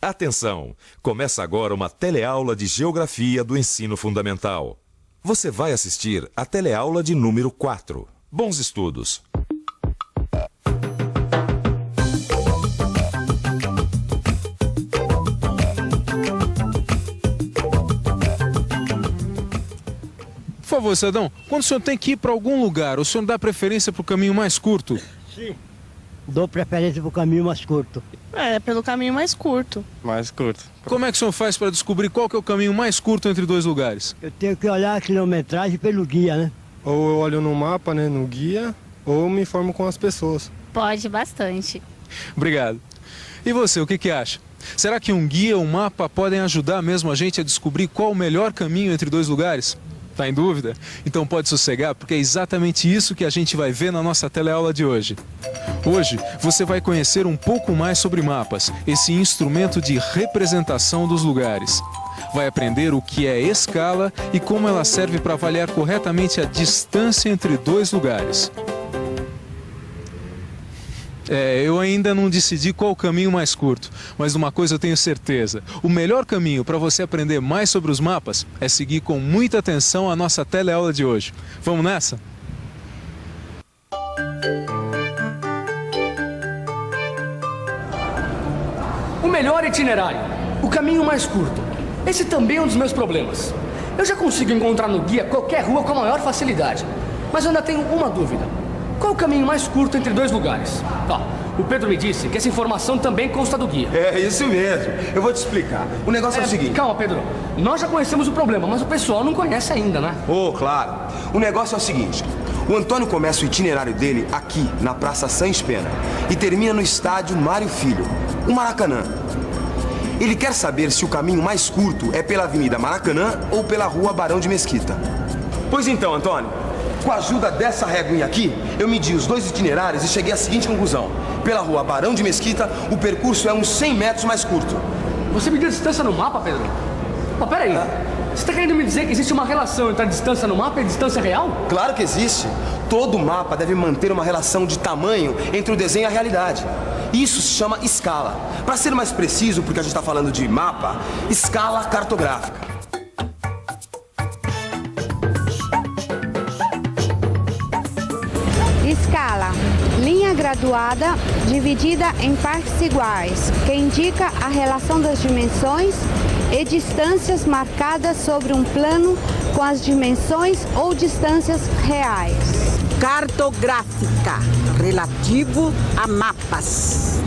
Atenção! Começa agora uma teleaula de Geografia do Ensino Fundamental. Você vai assistir a teleaula de número 4. Bons estudos! Por favor, cidadão, quando o senhor tem que ir para algum lugar, o senhor dá preferência para o caminho mais curto? Sim. Dou preferência para o caminho mais curto. Pelo caminho mais curto. Mais curto. Como é que o senhor faz para descobrir qual que é o caminho mais curto entre dois lugares? Eu tenho que olhar a quilometragem pelo guia, né? Ou eu olho no mapa, né, no guia, ou me informo com as pessoas. Pode bastante. Obrigado. E você, o que acha? Será que um guia ou um mapa podem ajudar mesmo a gente a descobrir qual o melhor caminho entre dois lugares? Tá em dúvida? Então pode sossegar, porque é exatamente isso que a gente vai ver na nossa teleaula de hoje. Hoje você vai conhecer um pouco mais sobre mapas, esse instrumento de representação dos lugares. Vai aprender o que é escala e como ela serve para avaliar corretamente a distância entre dois lugares. Eu ainda não decidi qual o caminho mais curto, mas uma coisa eu tenho certeza. O melhor caminho para você aprender mais sobre os mapas é seguir com muita atenção a nossa teleaula de hoje. Vamos nessa? O melhor itinerário, o caminho mais curto. Esse também é um dos meus problemas. Eu já consigo encontrar no guia qualquer rua com a maior facilidade, mas eu ainda tenho uma dúvida. Qual o caminho mais curto entre dois lugares? O Pedro me disse que essa informação também consta do guia. É isso mesmo. Eu vou te explicar. O negócio é o seguinte... Calma, Pedro. Nós já conhecemos o problema, mas o pessoal não conhece ainda, né? Claro. O negócio é o seguinte. O Antônio começa o itinerário dele aqui, na Praça Sans Pena, e termina no estádio Mário Filho, o Maracanã. Ele quer saber se o caminho mais curto é pela Avenida Maracanã ou pela Rua Barão de Mesquita. Pois então, Antônio, com a ajuda dessa réguinha aqui, eu medi os dois itinerários e cheguei à seguinte conclusão. Pela Rua Barão de Mesquita, o percurso é uns 100 metros mais curto. Você mediu a distância no mapa, Pedro? Peraí. Você está querendo me dizer que existe uma relação entre a distância no mapa e a distância real? Claro que existe. Todo mapa deve manter uma relação de tamanho entre o desenho e a realidade. Isso se chama escala. Para ser mais preciso, porque a gente está falando de mapa, escala cartográfica. Escala, linha graduada dividida em partes iguais, que indica a relação das dimensões e distâncias marcadas sobre um plano com as dimensões ou distâncias reais. Cartográfica, relativo a mapas.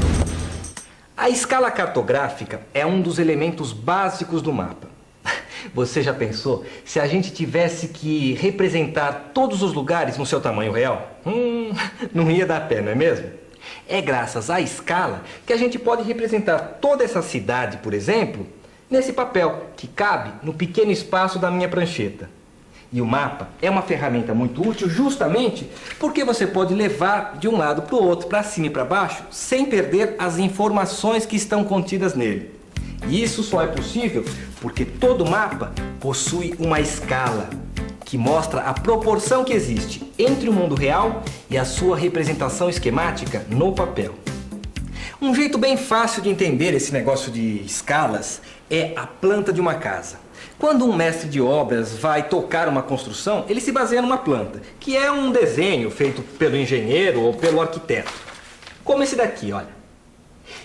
A escala cartográfica é um dos elementos básicos do mapa. Você já pensou se a gente tivesse que representar todos os lugares no seu tamanho real? Não ia dar pé, não é mesmo? É graças à escala que a gente pode representar toda essa cidade, por exemplo, nesse papel que cabe no pequeno espaço da minha prancheta. E o mapa é uma ferramenta muito útil justamente porque você pode levar de um lado para o outro, para cima e para baixo, sem perder as informações que estão contidas nele. E isso só é possível porque todo mapa possui uma escala que mostra a proporção que existe entre o mundo real e a sua representação esquemática no papel. Um jeito bem fácil de entender esse negócio de escalas é a planta de uma casa. Quando um mestre de obras vai tocar uma construção, ele se baseia numa planta, que é um desenho feito pelo engenheiro ou pelo arquiteto. Como esse daqui, olha.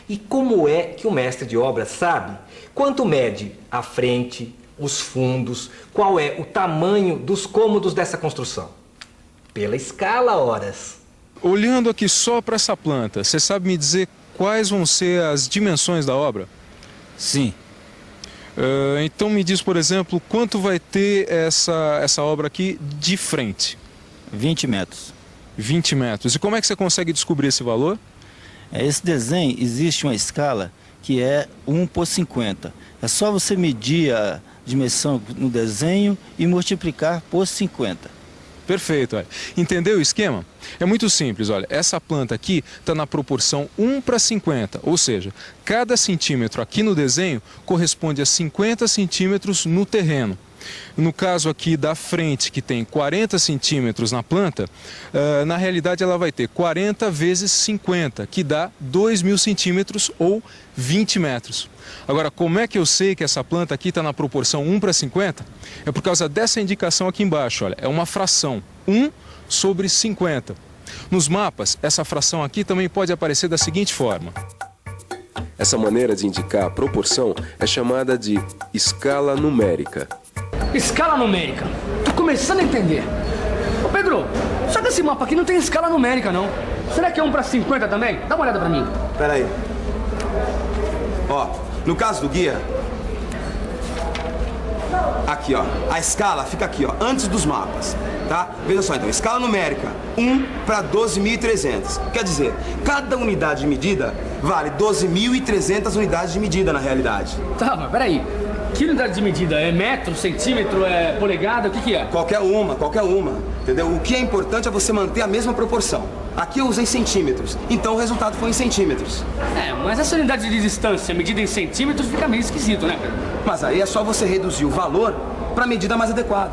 E como é que o mestre de obras sabe quanto mede a frente, os fundos, qual é o tamanho dos cômodos dessa construção? Pela escala, horas. Olhando aqui só para essa planta, você sabe me dizer quais vão ser as dimensões da obra? Sim. Então me diz, por exemplo, quanto vai ter essa obra aqui de frente? 20 metros. 20 metros. E como é que você consegue descobrir esse valor? Esse desenho, existe uma escala que é 1/50. É só você medir a dimensão no desenho e multiplicar por 50. Perfeito, olha. Entendeu o esquema? É muito simples, olha. Essa planta aqui está na proporção 1/50, ou seja, cada centímetro aqui no desenho corresponde a 50 centímetros no terreno. No caso aqui da frente, que tem 40 centímetros na planta, na realidade ela vai ter 40 vezes 50, que dá 2.000 centímetros ou 20 metros. Agora, como é que eu sei que essa planta aqui está na proporção 1:50? É por causa dessa indicação aqui embaixo, olha, é uma fração, 1/50. Nos mapas, essa fração aqui também pode aparecer da seguinte forma. Essa maneira de indicar a proporção é chamada de escala numérica. Escala numérica. Tô começando a entender. Ô Pedro, só que esse mapa aqui não tem escala numérica, não. Será que é 1/50 também? Dá uma olhada pra mim. Pera aí. Ó, no caso do guia... Aqui, ó. A escala fica aqui, ó, antes dos mapas, tá? Veja só, então, escala numérica, 1/12.300. Quer dizer, cada unidade de medida vale 12.300 unidades de medida, na realidade. Tá, mas peraí. Que unidade de medida? É metro, centímetro, é polegada? O que é? Qualquer uma, entendeu? O que é importante é você manter a mesma proporção. Aqui eu usei centímetros, então o resultado foi em centímetros. Mas essa unidade de distância medida em centímetros fica meio esquisito, né, Pedro? Mas aí é só você reduzir o valor para a medida mais adequada.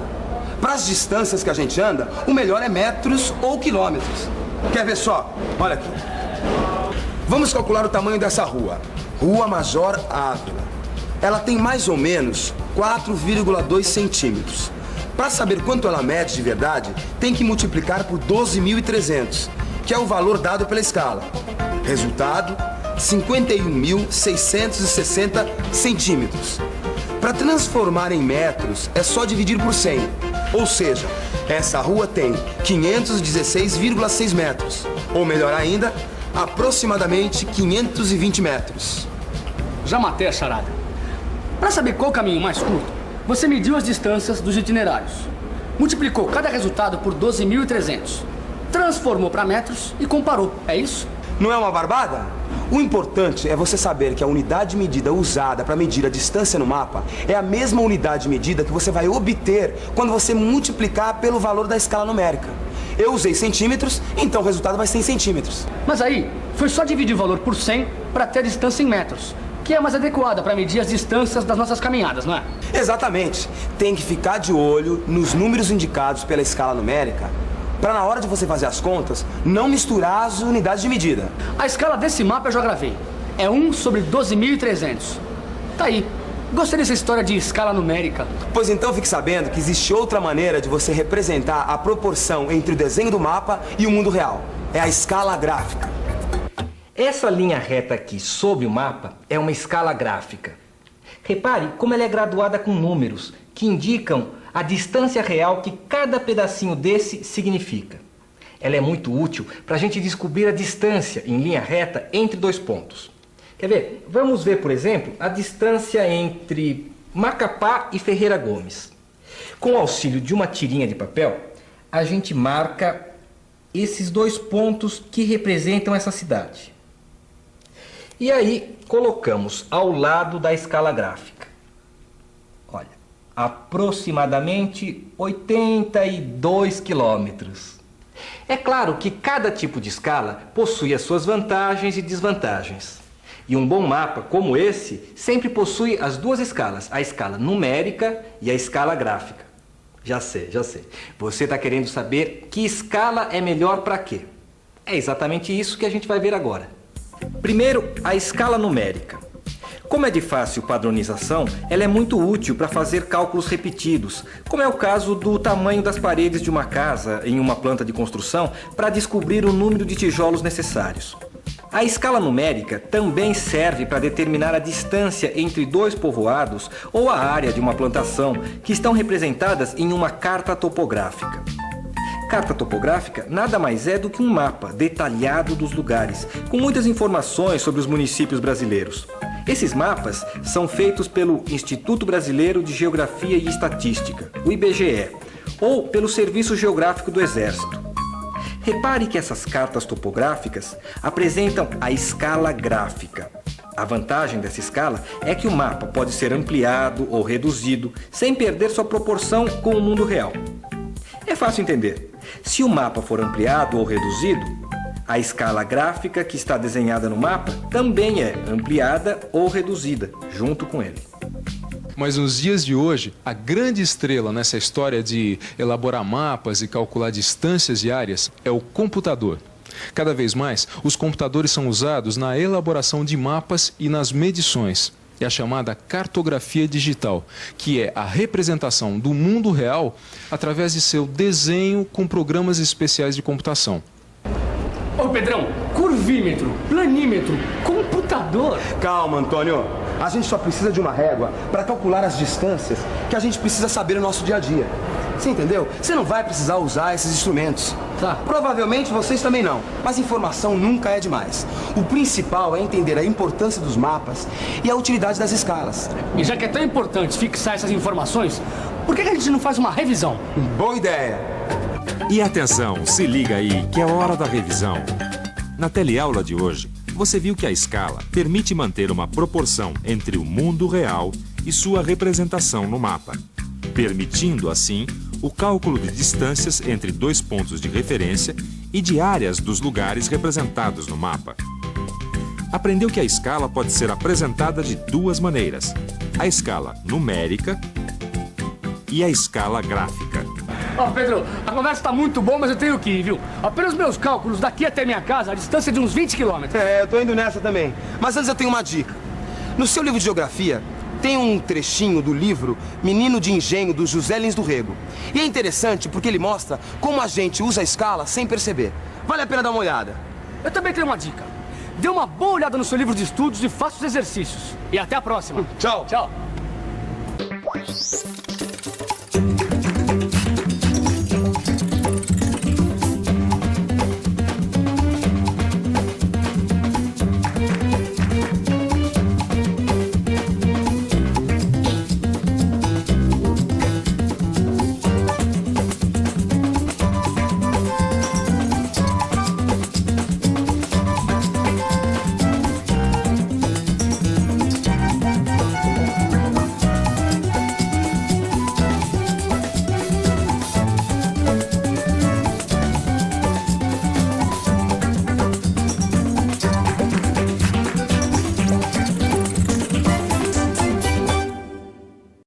Para as distâncias que a gente anda, o melhor é metros ou quilômetros. Quer ver só? Olha aqui. Vamos calcular o tamanho dessa rua. Rua Major Ávila. Ela tem mais ou menos 4,2 centímetros. Para saber quanto ela mede de verdade, tem que multiplicar por 12.300, que é o valor dado pela escala. Resultado, 51.660 centímetros. Para transformar em metros, é só dividir por 100. Ou seja, essa rua tem 516,6 metros. Ou melhor ainda, aproximadamente 520 metros. Já matei a charada. Para saber qual o caminho mais curto, você mediu as distâncias dos itinerários. Multiplicou cada resultado por 12.300. Transformou para metros e comparou. É isso? Não é uma barbada? O importante é você saber que a unidade de medida usada para medir a distância no mapa é a mesma unidade de medida que você vai obter quando você multiplicar pelo valor da escala numérica. Eu usei centímetros, então o resultado vai ser em centímetros. Mas aí, foi só dividir o valor por 100 para ter a distância em metros, que é mais adequada para medir as distâncias das nossas caminhadas, não é? Exatamente. Tem que ficar de olho nos números indicados pela escala numérica, para na hora de você fazer as contas, não misturar as unidades de medida. A escala desse mapa eu já gravei. É 1/12.300. Tá aí. Gostei dessa história de escala numérica. Pois então fique sabendo que existe outra maneira de você representar a proporção entre o desenho do mapa e o mundo real. É a escala gráfica. Essa linha reta aqui sobre o mapa é uma escala gráfica. Repare como ela é graduada com números que indicam a distância real que cada pedacinho desse significa. Ela é muito útil para a gente descobrir a distância em linha reta entre dois pontos. Quer ver? Vamos ver, por exemplo, a distância entre Macapá e Ferreira Gomes. Com o auxílio de uma tirinha de papel, a gente marca esses dois pontos que representam essa cidade. E aí, colocamos ao lado da escala gráfica. Olha, aproximadamente 82 quilômetros. É claro que cada tipo de escala possui as suas vantagens e desvantagens. E um bom mapa como esse sempre possui as duas escalas, a escala numérica e a escala gráfica. Já sei. Você está querendo saber que escala é melhor para quê? É exatamente isso que a gente vai ver agora. Primeiro, a escala numérica. Como é de fácil padronização, ela é muito útil para fazer cálculos repetidos, como é o caso do tamanho das paredes de uma casa em uma planta de construção para descobrir o número de tijolos necessários. A escala numérica também serve para determinar a distância entre dois povoados ou a área de uma plantação que estão representadas em uma carta topográfica. Carta topográfica nada mais é do que um mapa detalhado dos lugares, com muitas informações sobre os municípios brasileiros. Esses mapas são feitos pelo Instituto Brasileiro de Geografia e Estatística, o IBGE, ou pelo Serviço Geográfico do Exército. Repare que essas cartas topográficas apresentam a escala gráfica. A vantagem dessa escala é que o mapa pode ser ampliado ou reduzido, sem perder sua proporção com o mundo real. É fácil entender. Se o mapa for ampliado ou reduzido, a escala gráfica que está desenhada no mapa também é ampliada ou reduzida, junto com ele. Mas nos dias de hoje, a grande estrela nessa história de elaborar mapas e calcular distâncias e áreas é o computador. Cada vez mais, os computadores são usados na elaboração de mapas e nas medições. É a chamada cartografia digital, que é a representação do mundo real através de seu desenho com programas especiais de computação. Ô Pedrão, curvímetro, planímetro, computador. Calma, Antônio. A gente só precisa de uma régua para calcular as distâncias que a gente precisa saber no nosso dia a dia. Você entendeu? Você não vai precisar usar esses instrumentos. Tá. Provavelmente vocês também não, mas informação nunca é demais. O principal é entender a importância dos mapas e a utilidade das escalas. E já que é tão importante fixar essas informações, por que a gente não faz uma revisão? Boa ideia! E atenção, se liga aí, que é hora da revisão. Na teleaula de hoje, você viu que a escala permite manter uma proporção entre o mundo real e sua representação no mapa, permitindo, assim, o cálculo de distâncias entre dois pontos de referência e de áreas dos lugares representados no mapa. Aprendeu que a escala pode ser apresentada de duas maneiras: a escala numérica e a escala gráfica. Ó, Pedro, a conversa tá muito boa, mas eu tenho que ir, viu? Apenas meus cálculos daqui até minha casa, a distância é de uns 20 quilômetros. É, eu tô indo nessa também. Mas antes eu tenho uma dica. No seu livro de geografia, tem um trechinho do livro Menino de Engenho, do José Lins do Rego. E é interessante porque ele mostra como a gente usa a escala sem perceber. Vale a pena dar uma olhada. Eu também tenho uma dica. Dê uma boa olhada no seu livro de estudos e faça os exercícios. E até a próxima. Tchau. Tchau.